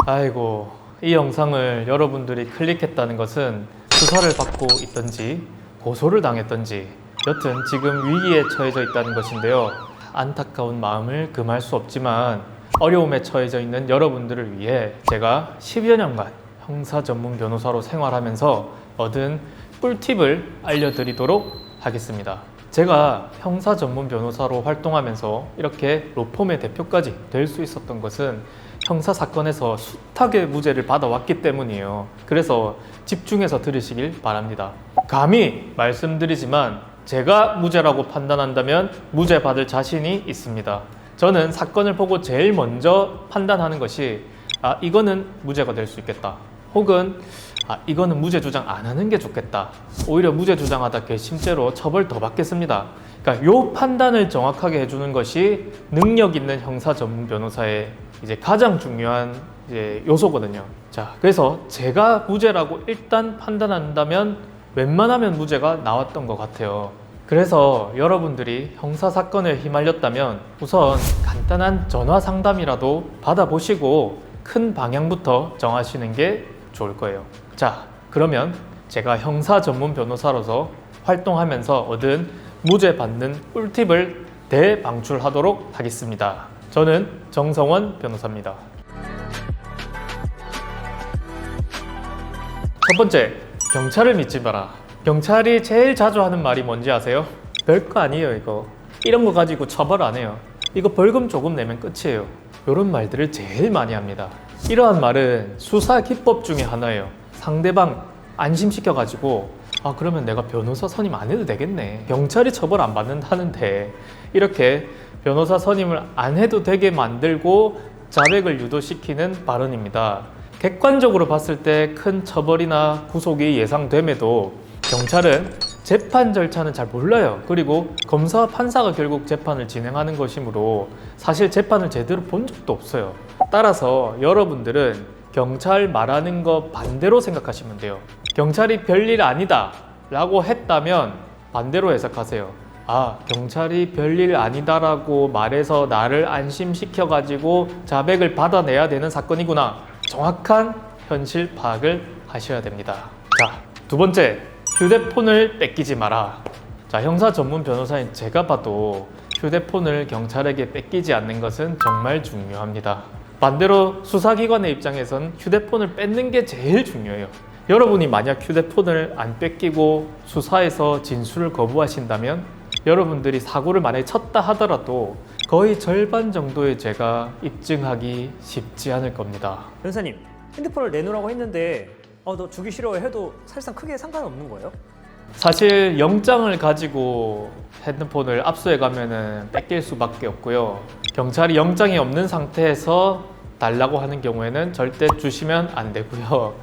아이고, 이 영상을 여러분들이 클릭했다는 것은 수사를 받고 있던지 고소를 당했던지 여튼 지금 위기에 처해져 있다는 것인데요. 안타까운 마음을 금할 수 없지만 어려움에 처해져 있는 여러분들을 위해 제가 10여 년간 형사 전문 변호사로 생활하면서 얻은 꿀팁을 알려드리도록 하겠습니다. 제가 형사 전문 변호사로 활동하면서 이렇게 로펌의 대표까지 될 수 있었던 것은 형사 사건에서 숱하게 무죄를 받아왔기 때문이에요. 그래서 집중해서 들으시길 바랍니다. 감히 말씀드리지만 제가 무죄라고 판단한다면 무죄 받을 자신이 있습니다. 저는 사건을 보고 제일 먼저 판단하는 것이 이거는 무죄가 될 수 있겠다. 혹은 이거는 무죄 주장 안 하는 게 좋겠다. 오히려 무죄 주장하다 괘씸죄로 처벌 더 받겠습니다. 그러니까 요 판단을 정확하게 해주는 것이 능력 있는 형사 전문 변호사의 이제 가장 중요한 요소거든요. 자, 그래서 제가 무죄라고 일단 판단한다면 웬만하면 무죄가 나왔던 것 같아요. 그래서 여러분들이 형사 사건에 휘말렸다면 우선 간단한 전화 상담이라도 받아보시고 큰 방향부터 정하시는 게 좋을 거예요. 자, 그러면 제가 형사 전문 변호사로서 활동하면서 얻은 무죄 받는 꿀팁을 대방출하도록 하겠습니다. 저는 정성원 변호사입니다. 첫 번째, 경찰을 믿지 마라. 경찰이 제일 자주 하는 말이 뭔지 아세요? 별거 아니에요, 이거. 이런 거 가지고 처벌 안 해요. 이거 벌금 조금 내면 끝이에요. 이런 말들을 제일 많이 합니다. 이러한 말은 수사 기법 중에 하나예요. 상대방 안심시켜가지고 그러면 내가 변호사 선임 안 해도 되겠네. 경찰이 처벌 안 받는다는데 이렇게 변호사 선임을 안 해도 되게 만들고 자백을 유도시키는 발언입니다. 객관적으로 봤을 때 큰 처벌이나 구속이 예상됨에도 경찰은 재판 절차는 잘 몰라요. 그리고 검사와 판사가 결국 재판을 진행하는 것이므로 사실 재판을 제대로 본 적도 없어요. 따라서 여러분들은 경찰 말하는 거 반대로 생각하시면 돼요. 경찰이 별일 아니다 라고 했다면 반대로 해석하세요. 경찰이 별일 아니다 라고 말해서 나를 안심시켜 가지고 자백을 받아내야 되는 사건이구나. 정확한 현실 파악을 하셔야 됩니다. 자, 두 번째, 휴대폰을 뺏기지 마라. 자, 형사 전문 변호사인 제가 봐도 휴대폰을 경찰에게 뺏기지 않는 것은 정말 중요합니다. 반대로 수사기관의 입장에선 휴대폰을 뺏는 게 제일 중요해요. 여러분이 만약 휴대폰을 안 뺏기고 수사에서 진술을 거부하신다면 여러분들이 사고를 만약에 쳤다 하더라도 거의 절반 정도의 죄가 입증하기 쉽지 않을 겁니다. 변호사님, 핸드폰을 내놓으라고 했는데 너 주기 싫어 해도 사실상 크게 상관없는 거예요? 사실 영장을 가지고 핸드폰을 압수해 가면은 뺏길 수밖에 없고요. 경찰이 영장이 없는 상태에서 달라고 하는 경우에는 절대 주시면 안 되고요.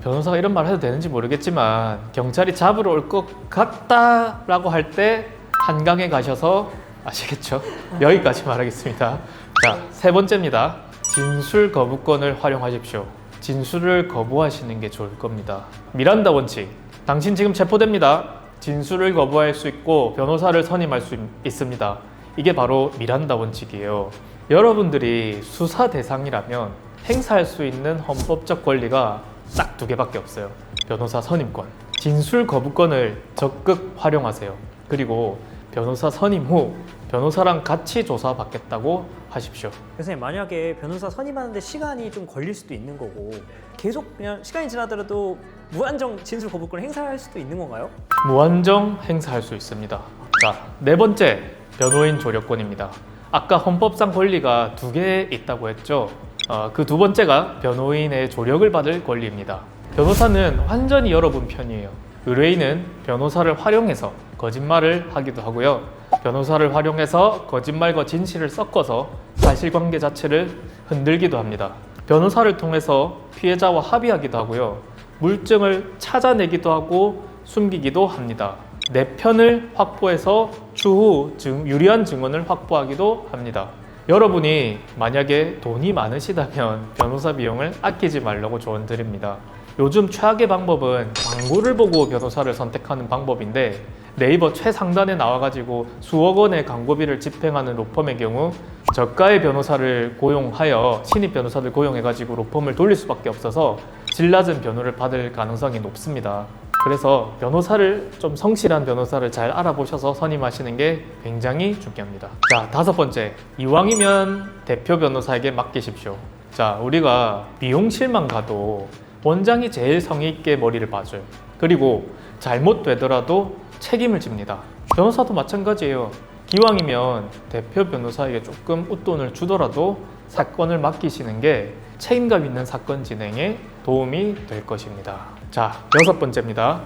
변호사가 이런 말 해도 되는지 모르겠지만 경찰이 잡으러 올 것 같다라고 할 때 한강에 가셔서 아시겠죠? 여기까지 말하겠습니다. 자, 세 번째입니다. 진술 거부권을 활용하십시오. 진술을 거부하시는 게 좋을 겁니다. 미란다 원칙. 당신 지금 체포됩니다. 진술을 거부할 수 있고 변호사를 선임할 수 있습니다. 이게 바로 미란다 원칙이에요. 여러분들이 수사 대상이라면 행사할 수 있는 헌법적 권리가 딱 두 개밖에 없어요. 변호사 선임권, 진술 거부권을 적극 활용하세요. 그리고 변호사 선임 후 변호사랑 같이 조사받겠다고 하십시오. 변호사님, 만약에 변호사 선임하는데 시간이 좀 걸릴 수도 있는 거고 계속 그냥 시간이 지나더라도 무한정 진술 거부권을 행사할 수도 있는 건가요? 무한정 행사할 수 있습니다. 자, 네 번째, 변호인 조력권입니다. 아까 헌법상 권리가 두 개 있다고 했죠. 그 두 번째가 변호인의 조력을 받을 권리입니다. 변호사는 완전히 여러분 편이에요. 의뢰인은 변호사를 활용해서 거짓말을 하기도 하고요. 변호사를 활용해서 거짓말과 진실을 섞어서 사실관계 자체를 흔들기도 합니다. 변호사를 통해서 피해자와 합의하기도 하고요. 물증을 찾아내기도 하고 숨기기도 합니다. 내 편을 확보해서 추후 유리한 증언을 확보하기도 합니다. 여러분이 만약에 돈이 많으시다면 변호사 비용을 아끼지 말라고 조언드립니다. 요즘 최악의 방법은 광고를 보고 변호사를 선택하는 방법인데 네이버 최상단에 나와가지고 수억 원의 광고비를 집행하는 로펌의 경우 저가의 변호사를 고용하여 신입 변호사들 고용해가지고 로펌을 돌릴 수밖에 없어서 질 낮은 변호를 받을 가능성이 높습니다. 그래서 변호사를 좀 성실한 변호사를 잘 알아보셔서 선임하시는 게 굉장히 중요합니다. 자, 5번째, 이왕이면 대표 변호사에게 맡기십시오. 자, 우리가 미용실만 가도 원장이 제일 성의 있게 머리를 봐줘요. 그리고 잘못되더라도 책임을 집니다. 변호사도 마찬가지예요. 기왕이면 대표 변호사에게 조금 웃돈을 주더라도 사건을 맡기시는 게 책임감 있는 사건 진행에 도움이 될 것입니다. 자, 6번째입니다.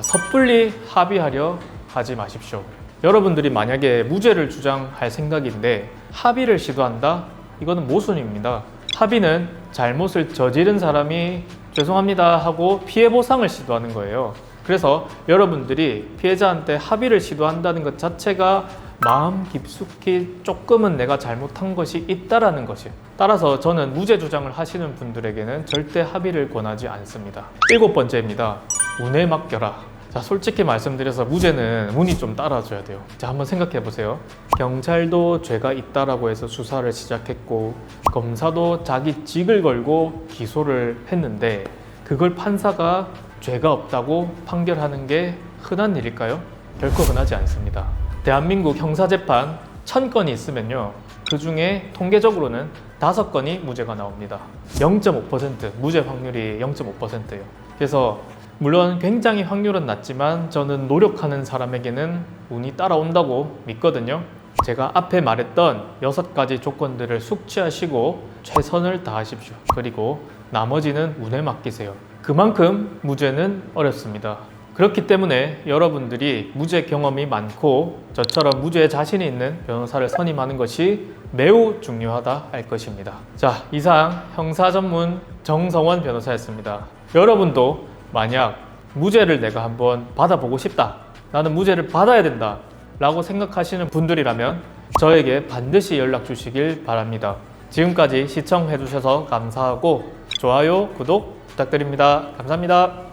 섣불리 합의하려 하지 마십시오. 여러분들이 만약에 무죄를 주장할 생각인데 합의를 시도한다? 이거는 모순입니다. 합의는 잘못을 저지른 사람이 죄송합니다 하고 피해 보상을 시도하는 거예요. 그래서 여러분들이 피해자한테 합의를 시도한다는 것 자체가 마음 깊숙이 조금은 내가 잘못한 것이 있다라는 것이에요. 따라서 저는 무죄 주장을 하시는 분들에게는 절대 합의를 권하지 않습니다. 7번째입니다. 운에 맡겨라. 자, 솔직히 말씀드려서 무죄는 운이 좀 따라줘야 돼요. 자, 한번 생각해 보세요. 경찰도 죄가 있다라고 해서 수사를 시작했고 검사도 자기 직을 걸고 기소를 했는데 그걸 판사가 죄가 없다고 판결하는 게 흔한 일일까요? 결코 흔하지 않습니다. 대한민국 형사재판 1000건이 있으면요, 그 중에 통계적으로는 5건이 무죄가 나옵니다. 0.5%, 무죄 확률이 0.5%예요. 그래서 물론 굉장히 확률은 낮지만 저는 노력하는 사람에게는 운이 따라온다고 믿거든요. 제가 앞에 말했던 6가지 조건들을 숙지하시고 최선을 다하십시오. 그리고 나머지는 운에 맡기세요. 그만큼 무죄는 어렵습니다. 그렇기 때문에 여러분들이 무죄 경험이 많고 저처럼 무죄에 자신이 있는 변호사를 선임하는 것이 매우 중요하다 할 것입니다. 자, 이상 형사 전문 정성원 변호사였습니다. 여러분도 만약 무죄를 내가 한번 받아보고 싶다, 나는 무죄를 받아야 된다 라고 생각하시는 분들이라면 저에게 반드시 연락 주시길 바랍니다. 지금까지 시청해 주셔서 감사하고 좋아요, 구독 부탁드립니다. 감사합니다.